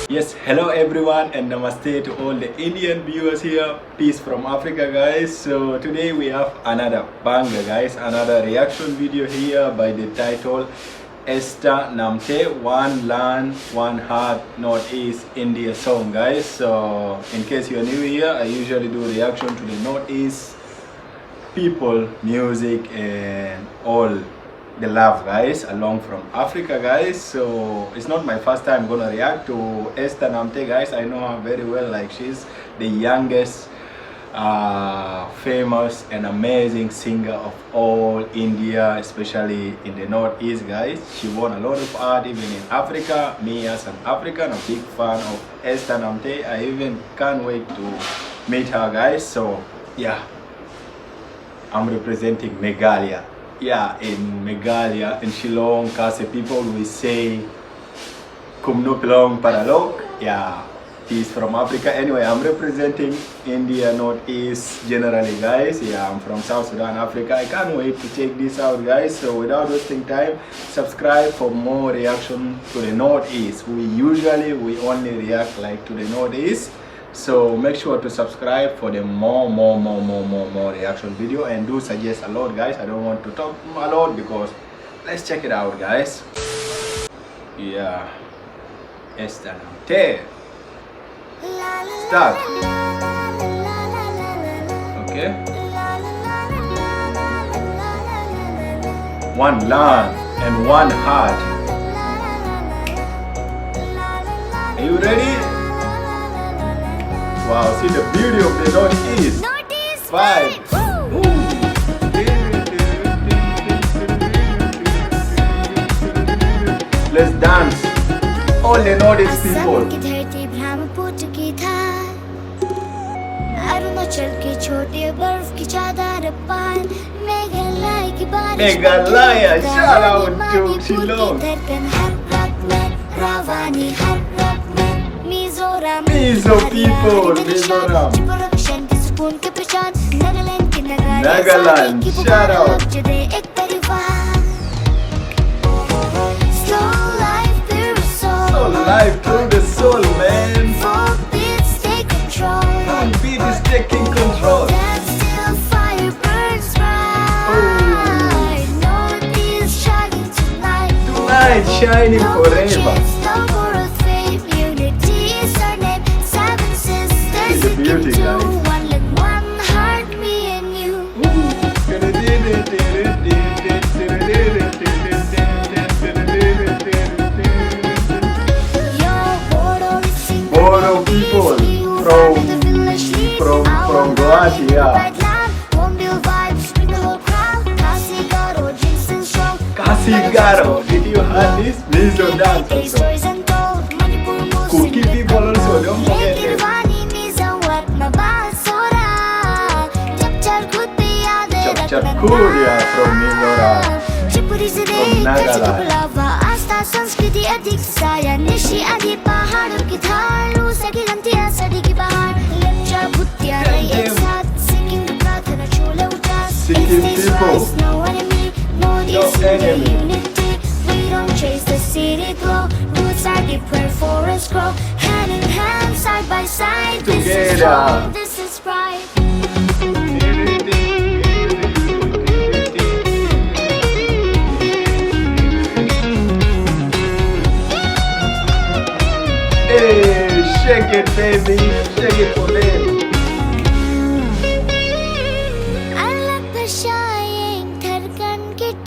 Yes, hello everyone and namaste to all the Indian viewers here. Peace from Africa, guys. So today we have another banger, guys, another reaction video here by the title ESTHER HNAMTE One Land, One Heart, Northeast India Song, guys. So in case you are new here, I usually do reaction to the Northeast people, music and all the love, guys, along from Africa, guys. So it's not my first time gonna react to ESTHER HNAMTE, guys. I know her very well. Like, she's the youngest famous and amazing singer of all India, especially in the Northeast, guys. She won a lot of art even in Africa. Me as an African, a big fan of ESTHER HNAMTE. I even can't wait to meet her, guys. So yeah, I'm representing Meghalaya. Yeah, in Meghalaya, in Shillong, Khasi people, we say Kumnupilong Paralok. Yeah, he's from Africa. Anyway, I'm representing India, Northeast generally, guys. Yeah, I'm from South Sudan, Africa. I can't wait to check this out, guys. So without wasting time, subscribe for more reaction to the Northeast. We only react like to the Northeast. So make sure to subscribe for the more reaction video, and do suggest a lot, guys. I don't want to talk a lot because let's check it out, guys. Yeah, ESTHER HNAMTE. Start. Okay. One land and one heart. Are you ready? Wow, see the beauty of the Northeast. Five. Let's dance. All the Northeast people. Meghalaya, shout out to Shillong. Mizo people, Mizoram. Nagaland, shout out. Soul life through the soul, man. Full beats take control. Full beat is taking control. Still fire burns bright. Northeast shining tonight. Tonight shining forever. Beauty, guys. One heart, me and you. Bodo people from Goatia. Kasigaro, did you have this? Please don't dance also. Cookie people also, don't forget it. Chakuria from Mizoram, from Nagaland. Sikkim people, no enemy. We don't chase the city glow. Roots are deep where forests grow. Hand in hand, side by side. Together. This is pride. Hey, shake it, baby, shake it for them.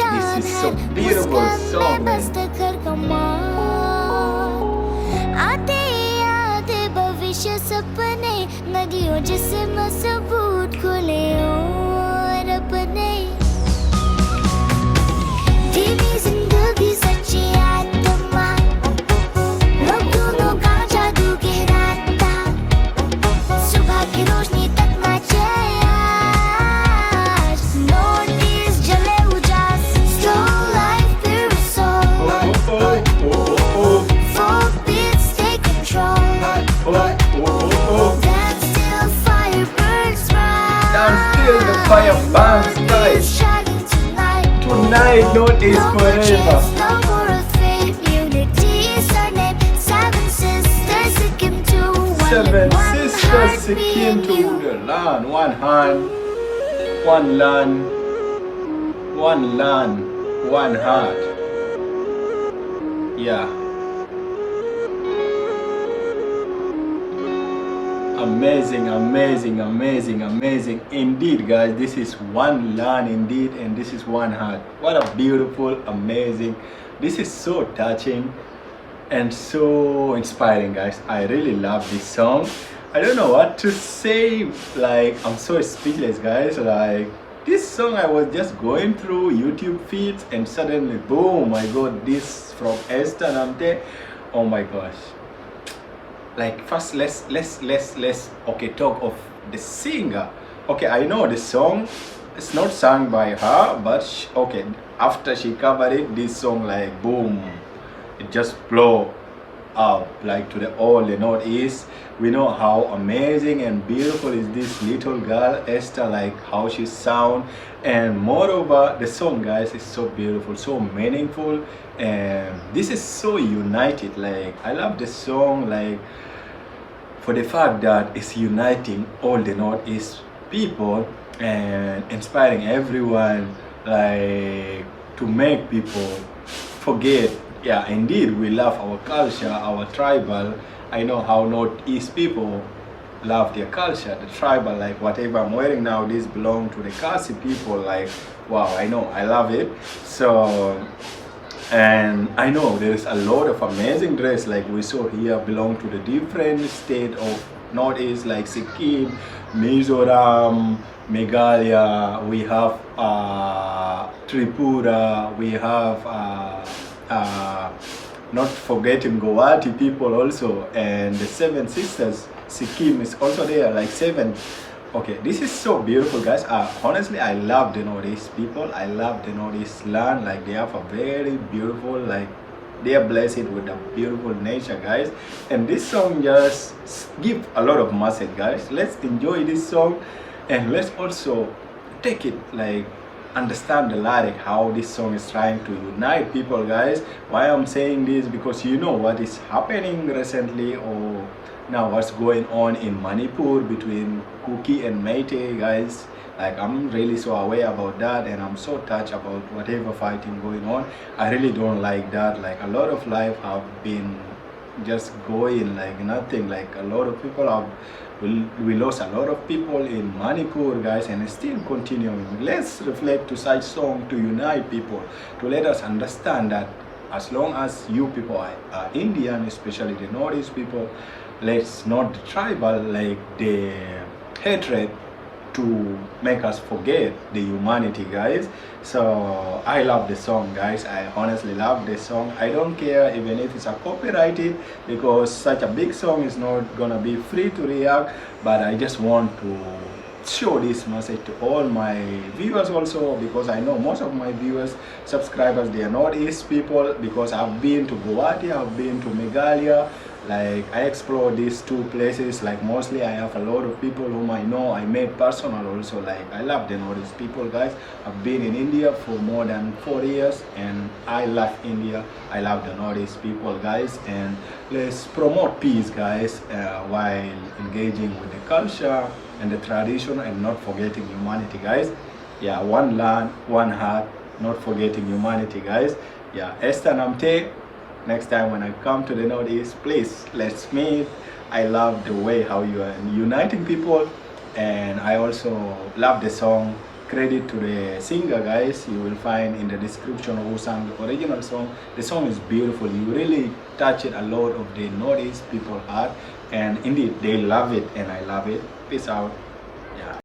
This is so beautiful song, man. भविष्य सपने नदियों जैसे मजबूत खुले और अपने धीमी जिंदगी सच्ची आत्मा लोग दोनों का जादू गहराता सुबह की रोशनी तक नाचे आज Northeast जले उजास slow life pure soul full beats take control. Dance till fire burns bright. Dance till the fire burns bright. Tonight, Northeast forever. Unity is our name. 7 sisters seven sisters, Sikkim to the land. One hand, one land, one land, one heart. Yeah. Amazing, amazing, amazing, amazing. Indeed, guys, this is one land indeed, and this is one heart. What a beautiful, amazing. This is so touching and so inspiring, guys. I really love this song. I don't know what to say. Like, I'm so speechless, guys. Like, this song, I was just going through YouTube feeds and suddenly, boom, I got this from ESTHER HNAMTE. Oh my gosh. Like, first let's okay, talk of the singer. Okay, I know the song, it's not sung by her, but okay, after she covered it, this song, like, boom, it just blow up like to the all the Northeast. We know how amazing and beautiful is this little girl ESTHER, like how she sound, and moreover the song, guys, is so beautiful, so meaningful, and this is so united. Like, I love the song, like, for the fact that it's uniting all the Northeast people and inspiring everyone, like, to make people forget. Yeah, indeed, we love our culture, our tribal. I know how Northeast people love their culture, the tribal, like whatever I'm wearing now, this belong to the Kasi people. Like, wow, I know, I love it. So, and I know there is a lot of amazing dress, like we saw here, belong to the different state of Northeast, like Sikkim, Mizoram, Meghalaya, we have Tripura, we have not forgetting Guwahati people also, and the seven sisters, Sikkim is also there, like seven. Okay, this is so beautiful, guys. Honestly, I love the Northeast people. I love the Northeast land. Like, they have a very beautiful, like, they are blessed with a beautiful nature, guys. And this song just give a lot of message, guys. Let's enjoy this song, and let's also take it, like, understand the lyric, how this song is trying to unite people, guys. Why I'm saying this, because you know what is happening recently, or now what's going on in Manipur between Kuki and Meitei, guys. Like, I'm really so aware about that, and I'm so touched about whatever fighting going on. I really don't like that. Like, a lot of life have been just going like nothing. Like, a lot of people have, we lost a lot of people in Manipur, guys, and it's still continuing. Let's reflect to such song to unite people, to let us understand that as long as you people are Indian, especially the Northeast people, let's not the tribal, like the hatred, to make us forget the humanity, guys. So I love the song, guys. I honestly love the song. I don't care even if it's a copyrighted, because such a big song is not gonna be free to react, but I just want to show this message to all my viewers also, because I know most of my viewers, subscribers, they are Northeast people, because I've been to Guwahati, I've been to Meghalaya. Like, I explore these two places. Like, mostly I have a lot of people whom I know, I made personal also. Like, I love the Northeast people, guys. I've been in India for more than 4 years, and I love India. I love the Northeast people, guys. And let's promote peace, guys, while engaging with the culture and the tradition, and not forgetting humanity, guys. Yeah, one land, one heart, not forgetting humanity, guys. Yeah, ESTHER HNAMTE. Next time when I come to the Northeast, please, let's meet. I love the way how you are uniting people, and I also love the song. Credit to the singer, guys. You will find in the description who sang the original song. The song is beautiful. You really touched a lot of the Northeast people heart, and indeed they love it, and I love it. Peace out. Yeah.